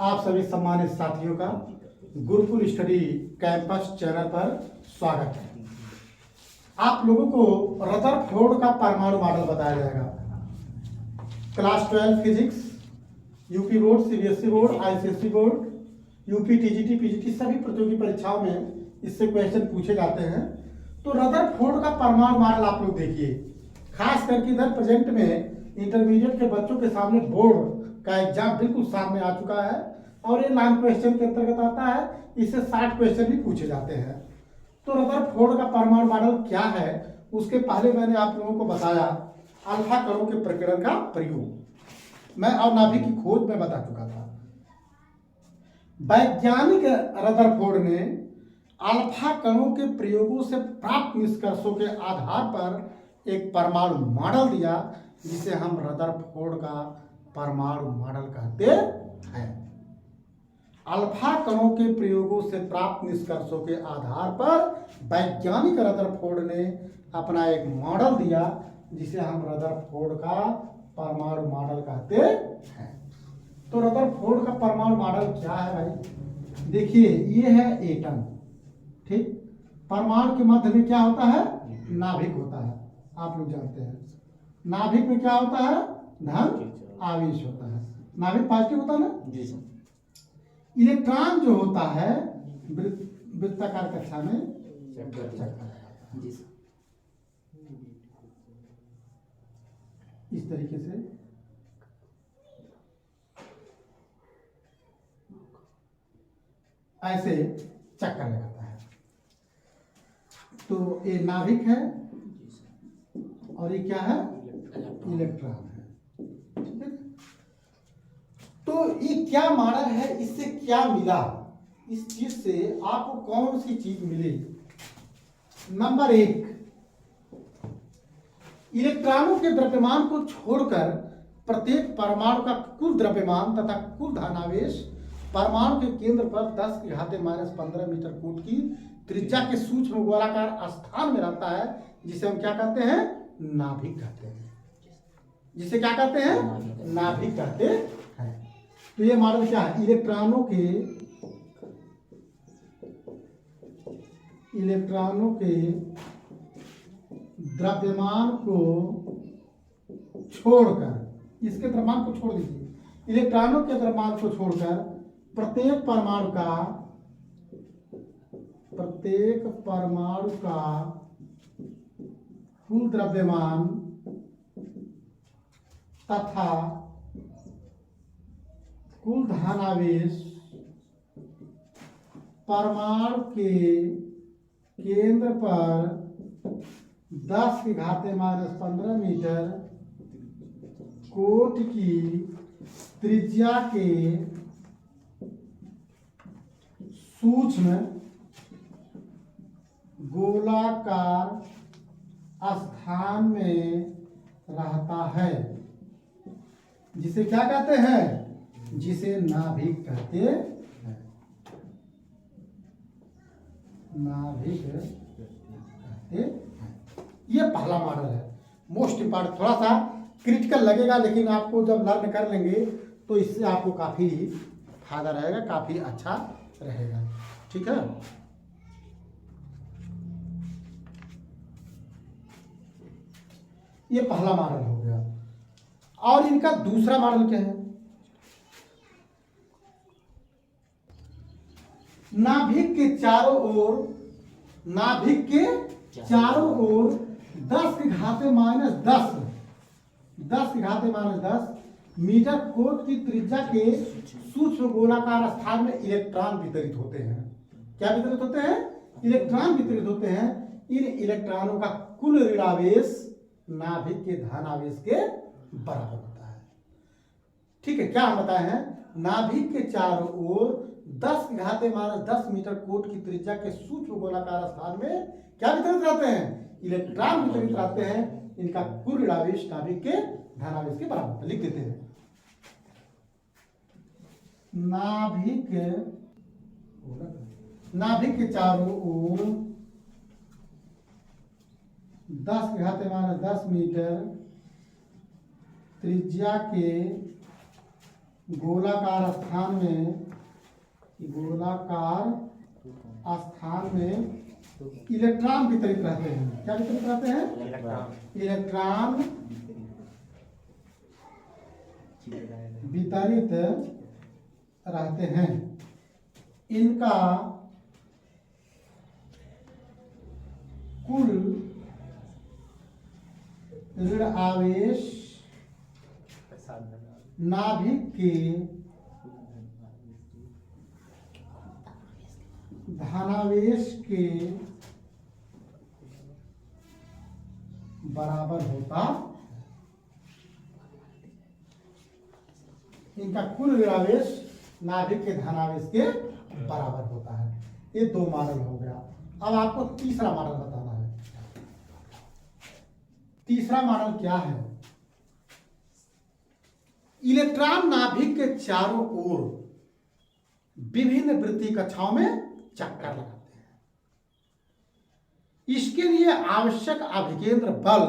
आप सभी सम्मानित साथियों का गुरुकुल स्टडी कैंपस चैनल पर स्वागत है। आप लोगों को रदरफोर्ड का परमाणु मॉडल बताया जाएगा। Class 12 physics, UP board, CBSE board, ICSE board, UP, TGT, PGT सभी प्रतियोगी परीक्षाओं में इससे क्वेश्चन पूछे जाते हैं। तो रदरफोर्ड का परमाणु मॉडल आप लोग देखिए, खास करके इधर प्रेजेंट में इंटरमीडिएट के बच्चों के सामने बोर्ड का एग्जाम बिल्कुल सामने आ चुका है और ये लॉन्ग क्वेश्चन के अंतर्गत आता है। इससे 60 क्वेश्चन भी पूछे जाते हैं। तो रदरफोर्ड का परमाणु मॉडल क्या है, उसके पहले मैंने आप लोगों को बताया अल्फा कणों के प्रकीर्णन का प्रयोग मैं और नाभिक की खोज में बता चुका था। वैज्ञानिक रदरफोर्ड ने अल्फा कणों के प्रयोगों से प्राप्त निष्कर्षों के आधार पर एक परमाणु मॉडल दिया, जिसे हम रदरफोर्ड का परमाणु मॉडल कहते हैं। अल्फा कणों के प्रयोगों से प्राप्त निष्कर्षों के आधार पर वैज्ञानिक रदरफोर्ड ने अपना एक मॉडल दिया, जिसे हम रदरफोर्ड का परमाणु मॉडल कहते हैं। तो रदरफोर्ड का परमाणु मॉडल क्या है भाई? देखिए, ये है एटम, ठीक। परमाणु के मध्य में क्या होता है? नाभिक होता है। आप लोग जानते हैं नाभिक में क्या होता है? धन आवेश होता है। नाभिक पॉजिटिव होता है ना जी सर। इलेक्ट्रॉन जो होता है वृत्ताकार कक्षा में चक्कर जी सर। इस तरीके से ऐसे चक्कर लगाता है। तो ये नाभिक है और ये क्या है? इलेक्ट्रॉन है। तो ये क्या मॉडल है, इससे क्या मिला? इस चीज से आपको कौन सी चीज मिली? नंबर 1, इलेक्ट्रॉनों के द्रव्यमान को छोड़कर प्रत्येक परमाणु का कुल द्रव्यमान तथा कुल धनावेश परमाणु के केंद्र पर 10⁻⁻15 मीटर कूट की त्रिज्या के सूक्ष्म गोलाकार स्थान में रहता है, जिसे हम क्या कहते हैं? नाभिक कहते हैं। जिसे क्या कहते हैं? नाभिक कहते हैं। तो ये मॉडल क्या है? इलेक्ट्रॉनों के द्रव्यमान को छोड़कर, इसके द्रव्यमान को छोड़ दीजिए, इलेक्ट्रॉनों के द्रव्यमान को छोड़कर प्रत्येक परमाणु का कुल द्रव्यमान तथा कुल धनावेश परमाणु के केंद्र पर 10⁻⁻15 मीटर कोट की त्रिज्या के सूक्ष्म गोलाकार स्थान में रहता है, जिसे क्या कहते हैं? जिसे नाभिक कहते हैं। नाभिक कहते हैं। ये पहला मॉडल है, मोस्ट इंपॉर्टेंट। थोड़ा सा क्रिटिकल लगेगा, लेकिन आपको जब लर्न कर लेंगे तो इससे आपको काफी फायदा रहेगा, काफी अच्छा रहेगा, ठीक है। ये पहला मॉडल हो गया। और इनका दूसरा मॉडल क्या है? नाभिक के चारों ओर 10⁻10 मीटर कोट की त्रिज्या के सूक्ष्म गोलाकार स्थान में इलेक्ट्रॉन वितरित होते हैं। क्या वितरित होते हैं? इलेक्ट्रॉन वितरित होते हैं। इन इलेक्ट्रॉनों का कुल ऋणावेश नाभिक के धनावेश के बराबर होता है, ठीक है। क्या हम बताए हैं? नाभिक के चारों ओर 10⁻10 मीटर कोट की त्रिज्या के सूक्ष्म गोलाकार स्थान में क्या वितरित रहते हैं? इलेक्ट्रॉन वितरित रहते हैं। इनका कुल ऋणावेश नाभिक के धनावेश के बराबर। लिख देते हैं, नाभिक के चारों ओर 10⁻10 मीटर त्रिज्या के गोलाकार स्थान में इलेक्ट्रॉन वितरित रहते हैं। क्या वितरित रहते हैं? इलेक्ट्रॉन वितरित रहते हैं। इनका कुल ऋण आवेश नाभिक के धनावेश के बराबर होता। इनका कुल ऋणावेश नाभिक के धनावेश के बराबर होता है। ये दो मॉडल हो गया। अब आपको तीसरा मॉडल बताना है। तीसरा मॉडल क्या है? इलेक्ट्रॉन नाभिक के चारों ओर विभिन्न वृत्तीय कक्षाओं में चक्कर लगाते हैं। इसके लिए आवश्यक अभिकेंद्र बल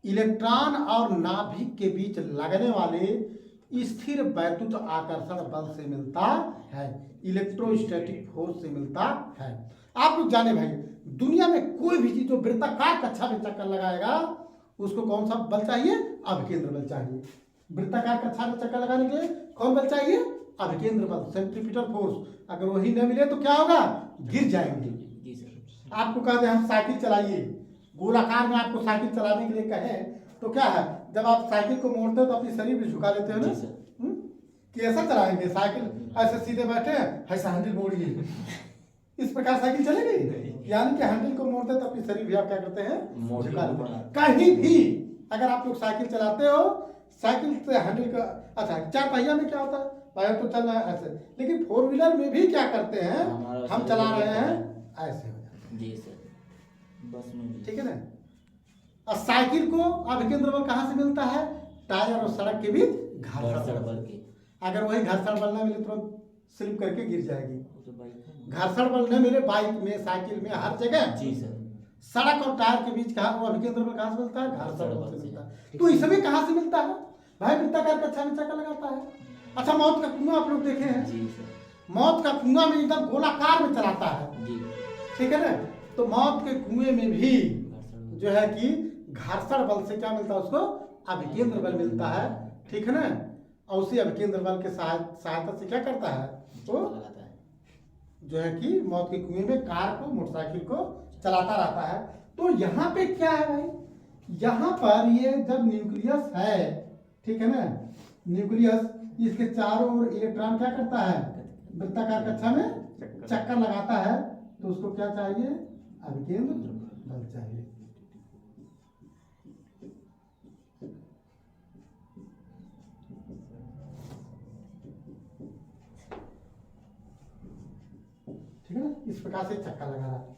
इलेक्ट्रॉन और नाभिक के बीच लगने वाले स्थिर वैद्युत आकर्षण बल से मिलता है, इलेक्ट्रोस्टैटिक फोर्स से मिलता है। आप लोग जाने भाई, दुनिया में कोई भी चीज जो वृत्ताकार कक्षा में चक्कर लगाएगा उसको कौन सा बल चाहिए? अभिकेंद्र बल चाहिए। वृत्ताकार कक्षा में चक्कर लगाने के लिए कौन बल चाहिए? अभिकेंद्र बल, सेंट्रीपिटल फोर्स। अगर वही न मिले तो क्या होगा? गिर जाएंगे। आपको कहते हैं हम साइकिल चलाइए, गोलाकार में आपको साइकिल चलाने के लिए कहें तो क्या है, जब आप साइकिल को मोड़ते हो तो अपनी शरीर भी झुका देते हो ना। कैसा चलाएंगे? साइकिल ऐसे सीधे बैठे ऐसा हैंडल मोड़िए, इस प्रकार साइकिल चलेगी? यानी कि हैंडल को मोड़ते तो अपनी शरीर भी आप क्या करते हैं? झुका देते हैं। कहीं भी अगर आप लोग साइकिल चलाते हो, साइकिल से हैंडल का, अच्छा चार पहिया में क्या होता है? पैर तो चल रहा है ऐसे, लेकिन फोर व्हीलर में भी क्या करते हैं? हम चला रहे हैं ऐसे हो जाता है। जी सर, बस में। ठीक है ना। और साइकिल को अभिकेंद्र बल कहाँ से मिलता है? टायर और सड़क के बीच घर्षण बल के। अगर वही घर्षण बल न मिले तो स्लिप करके गिर जाएगी। घर्षण बल न मिले बाइक में, साइकिल में, हर जगह। जी सर। सड़क और टायर के बीच कहाँ वो अभिकेंद्र बल कहाँ से मिलता है? घर्षण बल से मिलता है। तो इसमें कहाँ से मिलता है भाई? वृत्ताकार कक्षा में चक्कर लगाता है। अच्छा, मौत का कुआं आप लोग देखे हैं? जी सर। मौत का कुआं में एकदम गोलाकार में चलाता है। जी। ठीक है ना। तो मौत के कुएं में भी जो है कि घर्षण बल से क्या मिलता है उसको? अभिकेंद्र बल मिलता है। ठीक है ना। और उसी अभिकेंद्र बल के सहायता से क्या करता है? तो जो है कि मौत के कुएं में कार को, मोटरसाइकिल को चलाता रहता है। तो यहाँ पे क्या है भाई? यहाँ पर ये जब न्यूक्लियस है, ठीक है ना, न्यूक्लियस, इसके चारों ओर इलेक्ट्रॉन क्या करता है? वृत्ताकार कक्षा में चक्कर लगाता है। तो उसको क्या चाहिए? अभिकेंद्र बल चाहिए। ठीक है ना। इस प्रकार से चक्कर लगा रहा है,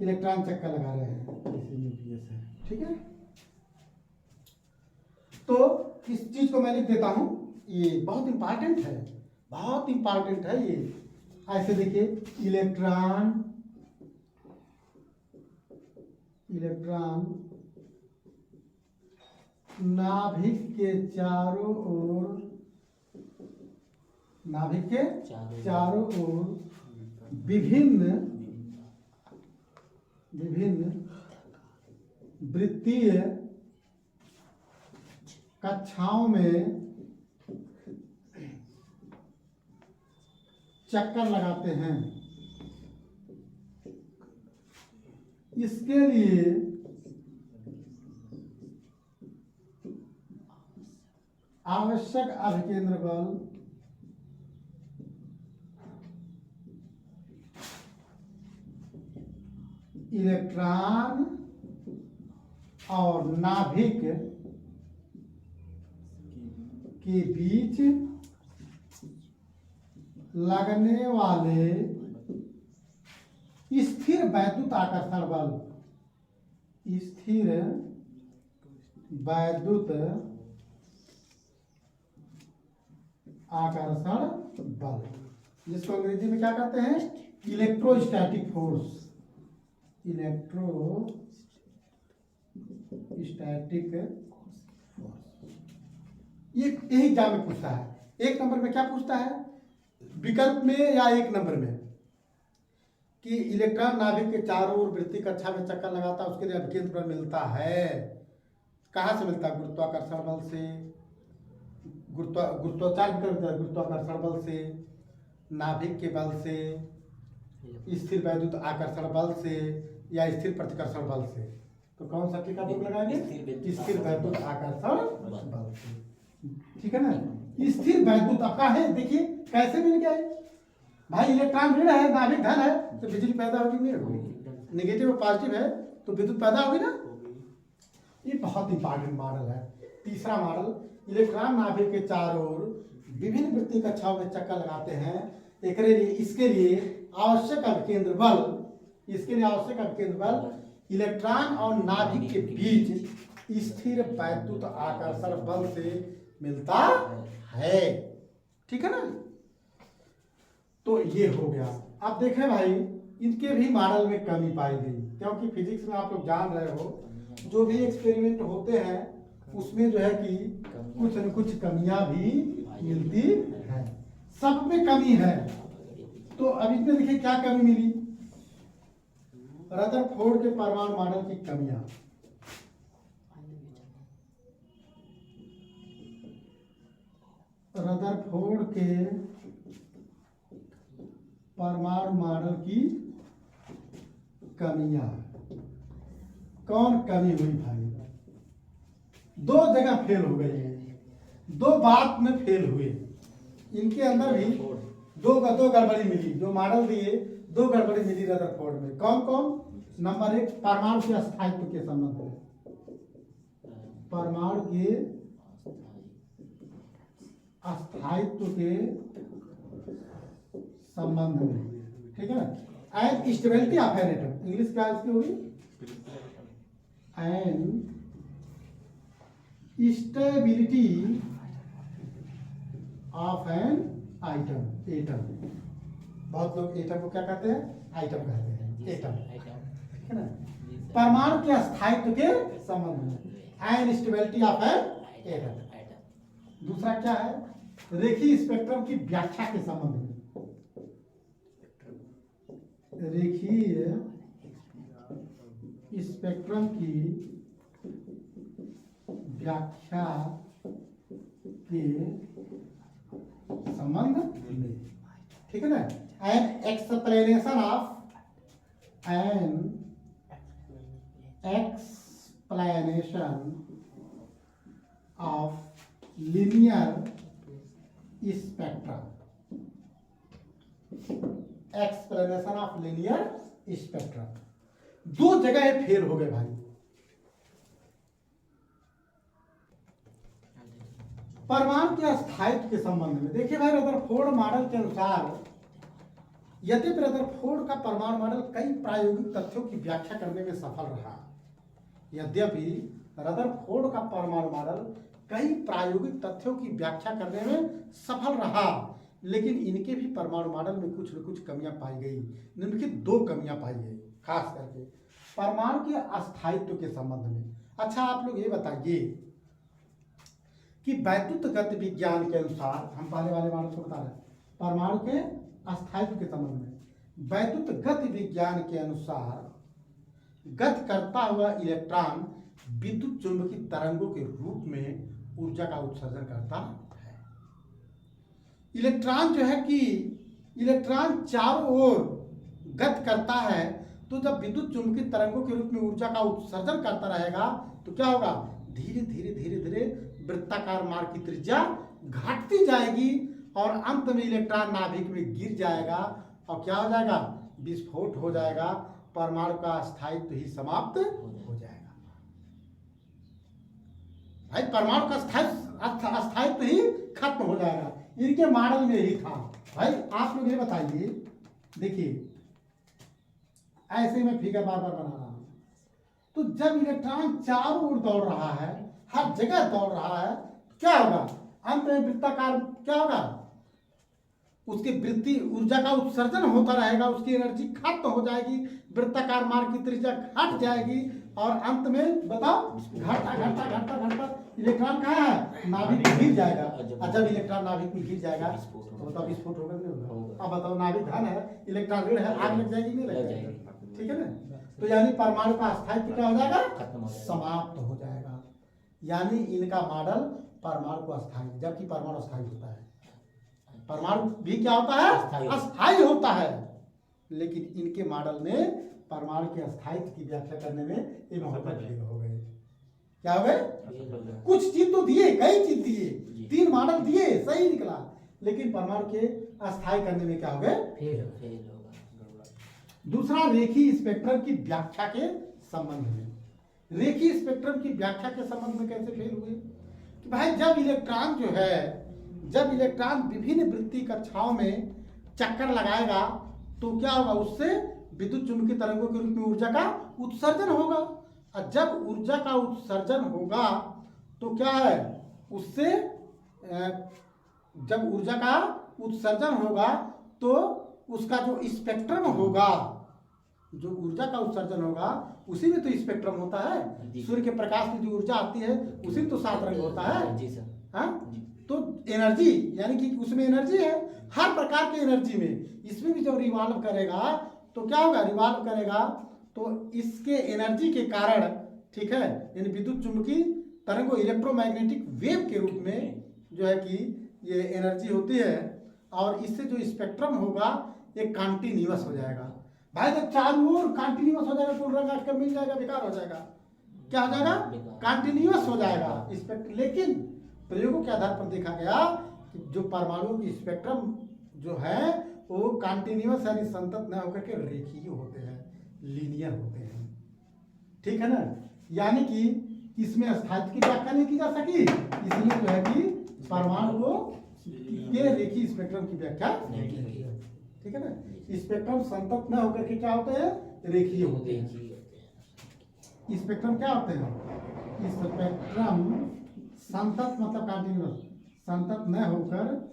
इलेक्ट्रॉन चक्कर लगा रहे हैं, इसी न्यूक्लियस है। ठीक है। तो इस चीज को मैं लिख देता हूं, ये बहुत इंपॉर्टेंट है, बहुत इंपॉर्टेंट है ये। ऐसे देखिए, इलेक्ट्रॉन नाभिक के चारों ओर, नाभिक के चारों ओर विभिन्न वृत्तीय कक्षाओं में चक्कर लगाते हैं। इसके लिए आवश्यक अभिकेंद्र बल इलेक्ट्रॉन और नाभिक के बीच लगने वाले स्थिर वैद्युत आकर्षण बल, स्थिर वैद्युत आकर्षण बल, जिसको अंग्रेजी में क्या कहते हैं? Electrostatic force, electrostatic force. ये यही एग्जाम में पूछता है। एक नंबर में क्या पूछता है विकल्प में या एक नंबर में कि इलेक्ट्रॉन नाभिक के चारों ओर वृत्तीय कक्षा में चक्कर लगाता है, उसके लिए अभिकेंद्र बल मिलता है। कहाँ से मिलता है? गुरुत्वाकर्षण बल से, गुरुत्वाकर्षण बल से, नाभिक के बल से, स्थिर वैद्युत आकर्षण बल से या स्थिर प्रतिकर्षण बल से। तो कौन सा टीका तुम लगाएंगे? स्थिर वैद्युत आकर्षण बल से। ठीक है ना? स्थिर वैद्युत आपका है, देखिए कैसे मिल गया भाई। इलेक्ट्रॉन ऋण है, नाभिक धन है, तो बिजली पैदा होगी नहीं होगी? नेगेटिव और पॉजिटिव है तो विद्युत पैदा होगी ना। ये बहुत इंपॉर्टेंट मॉडल है। तीसरा मॉडल, इलेक्ट्रॉन नाभिक के चारों ओर विभिन्न वृत्तीय कक्षाओं में चक्कर लगाते हैं। इसके लिए आवश्यक अभिकेंद्र बल इलेक्ट्रॉन और नाभिक के बीच स्थिर वैद्युत आकर्षण बल से मिलता है। ठीक है ना? तो ये हो गया। अब देखें भाई, इनके भी मॉडल में कमी पाई गई, क्योंकि फिजिक्स में आप लोग जान रहे हो जो भी एक्सपेरिमेंट होते हैं उसमें जो है कि कुछ न कुछ कमियां भी मिलती है। सब में कमी है। तो अब इसमें देखिए क्या कमी मिली। रदरफोर्ड के परमाणु मॉडल की कमियां। रदरफोर्ड के परमाणु मॉडल की कमियां। कौन कमी हुई भाई? दो जगह फेल हो गई है, दो बात में फेल हुए। इनके अंदर भी दो गड़बड़ी मिली। जो मॉडल दिए दो गड़बड़ी मिली रदरफोर्ड में। कौन कौन? नंबर एक, परमाणु के अस्थायित्व के संबंध में। परमाणु के अस्थायित्व के संबंध में। ठीक है ना? And stability of an atom. English क्या इसकी होगी? And stability of an atom. बहुत लोग एटम को क्या कहते हैं? आइटम कहते हैं। एटम, ठीक है ना? परमाणु के अस्थायित्व के संबंध में and stability of an atom. दूसरा क्या है? रेखीय स्पेक्ट्रम की व्याख्या के संबंध में। रेखीय स्पेक्ट्रम की व्याख्या के संबंध में। ठीक है ना? An explanation of linear spectrum. Explanation of linear spectrum. दो जगह फेल हो गए भाई। परमाणु के अस्थायित्व के संबंध में देखिए भाई, रदरफोर्ड मॉडल के अनुसार यद्यपि रदरफोर्ड का परमाणु मॉडल कई प्रायोगिक तथ्यों की व्याख्या करने में सफल रहा। यद्यपि रदरफोर्ड का परमाणु मॉडल कई प्रायोगिक तथ्यों की व्याख्या करने में सफल रहा, लेकिन इनके भी परमाणु मॉडल में कुछ न कुछ कमियां पाई गई। निम्नलिखित दो कमियां पाई गई खास करके परमाणु के अस्थायित्व के संबंध में। अच्छा, आप लोग ये बताइए कि वैद्युत गति विज्ञान के अनुसार, हम पहले वाले मॉडल को बता रहे हैं, परमाणु के अस्थायित्व के संबंध में वैद्युत गति विज्ञान के अनुसार गति करता हुआ इलेक्ट्रॉन विद्युत चुंबकीय तरंगों के रूप में ऊर्जा का उत्सर्जन करता है। इलेक्ट्रॉन जो है कि इलेक्ट्रॉन चारों ओर गति करता है, तो जब विद्युत चुंबकीय तरंगों के रूप में ऊर्जा का उत्सर्जन करता रहेगा तो क्या होगा? धीरे धीरे धीरे धीरे वृत्ताकार मार्ग की त्रिज्या घटती जाएगी और अंत में इलेक्ट्रॉन नाभिक में गिर जाएगा और क्या हो जाएगा? विस्फोट हो जाएगा। परमाणु का अस्थायित्व ही समाप्त हो जाएगा। भाई परमाणु का अस्थायित्व ही खत्म हो जाएगा। इनके मॉडल में ही था। भाई आप लोग ये बताइए, देखिए ऐसे में फिगर बार बार बना रहा हूं, तो जब इलेक्ट्रॉन चारों ओर दौड़ रहा है, हर जगह दौड़ रहा है, क्या होगा? अंत में वृत्ताकार क्या होगा? उसकी वृत्ति ऊर्जा का उत्सर्जन होता रहेगा, उसकी एनर्जी खत्म हो जाएगी, वृत्ताकार मार्ग की त्रिज्या घट जाएगी, और अंत में बताओ घटता घटता घटता घटता इलेक्ट्रॉन कहाँ है, नाभिक में गिर जाएगा। और जब इलेक्ट्रॉन नाभिक में गिर जाएगा तो बताओ विस्फोट होगा कि नहीं होगा। अब बताओ नाभिक धन है, इलेक्ट्रॉन ऋण है, आग लग जाएगी नहीं लग जाएगी, ठीक है ना। तो यानी परमाणु का अस्थायित्व क्या हो जाएगा, समाप्त हो जाएगा। यानी इनका मॉडल परमाणु को अस्थायी, जबकि परमाणु अस्थायी होता है, परमाणु भी क्या होता है, अस्थायी होता है। लेकिन इनके मॉडल में परमाणु के अस्थायित्व की व्याख्या करने में ये महत्वपूर्ण फेल हो गए। क्या हो गए, कुछ चीज तो दिए, कई चीज दिए, 3 मॉडल दिए, सही निकला, लेकिन परमाणु के अस्थायी करने में क्या हो गए, फेल हो गए। दूसरा, रेखीय स्पेक्ट्रम की व्याख्या के संबंध में, रेखीय स्पेक्ट्रम की व्याख्या के संबंध में कैसे फेल हुए कि भाई जब इलेक्ट्रॉन जो है, जब इलेक्ट्रॉन विभिन्न वृत्तीय कक्षाओं में चक्कर लगाएगा तो क्या होगा, उससे विद्युत चुंबकीय तरंगों के रूप में ऊर्जा का उत्सर्जन होगा। और जब ऊर्जा का उत्सर्जन होगा तो क्या है, उससे जब ऊर्जा का उत्सर्जन होगा तो उसका जो स्पेक्ट्रम होगा, जो ऊर्जा का उत्सर्जन होगा उसी में तो स्पेक्ट्रम होता है। सूर्य के प्रकाश में जो ऊर्जा आती है उसी में तो 7 रंग होता है जी सर। हाँ, तो एनर्जी यानी कि उसमें एनर्जी है, हर प्रकार की एनर्जी में, इसमें भी जब रिवॉल्व करेगा तो क्या होगा, रिवॉल्व करेगा तो इसके एनर्जी के कारण, ठीक है, यानी विद्युत चुंबकीय तरंग को इलेक्ट्रोमैग्नेटिक वेव के रूप में जो है कि ये एनर्जी होती है। और इससे जो स्पेक्ट्रम होगा एक कॉन्टिन्यूअस हो जाएगा। भाई जब चारों ओर कॉन्टिन्यूअस हो जाएगा, कुल रंग आकर मिल जाएगा, बेकार हो जाएगा। क्या हो जाएगा, कॉन्टिन्यूअस हो जाएगा स्पेक्ट्रम। लेकिन प्रयोगों के आधार पर देखा गया कि जो परमाणुओं की स्पेक्ट्रम जो है वो कॉन्टिन्यूअस यानी संतत न होकर के रेखीय होते हैं, लीनियर होते हैं, ठीक है ना। यानी कि इसमें अस्थायित्व की व्याख्या नहीं की जा सकी, इसलिए जो है कि परमाणु को के रेखीय स्पेक्ट्रम की व्याख्या नहीं की गई, ठीक है ना। स्पेक्ट्रम संतत न होकर के क्या होते हैं, रेखीय होते हैं। स्पेक्ट्रम क्या होते हैं, स्पेक्ट्रम संतत मतलब कॉन्टिन्यूअस, संतत न होकर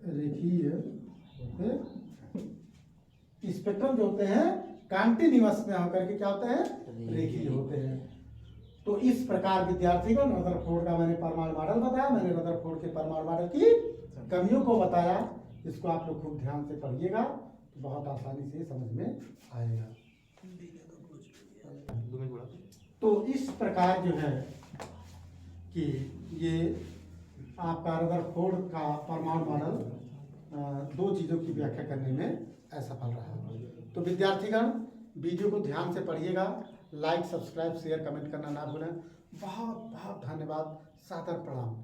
रेखीय होते, स्पेक्ट्रम जो होते हैं कॉन्टिन्यूअस में होकर के क्या होते हैं, रेखीय होते हैं। तो इस प्रकार विद्यार्थीगण रदरफोर्ड का मैंने परमाणु मॉडल बताया, मैंने रदरफोर्ड के परमाणु मॉडल की कमियों को बताया। इसको आप लोग खूब ध्यान से पढ़िएगा तो बहुत आसानी से समझ में आएगा। तो इस प्रकार जो है कि ये आपका रदरफोर्ड का परमाणु मॉडल 2 चीज़ों की व्याख्या करने में असफल रहा। तो विद्यार्थीगण वीडियो को ध्यान से पढ़िएगा, लाइक, सब्सक्राइब, शेयर, कमेंट करना ना भूलें। बहुत बहुत धन्यवाद, सादर प्रणाम।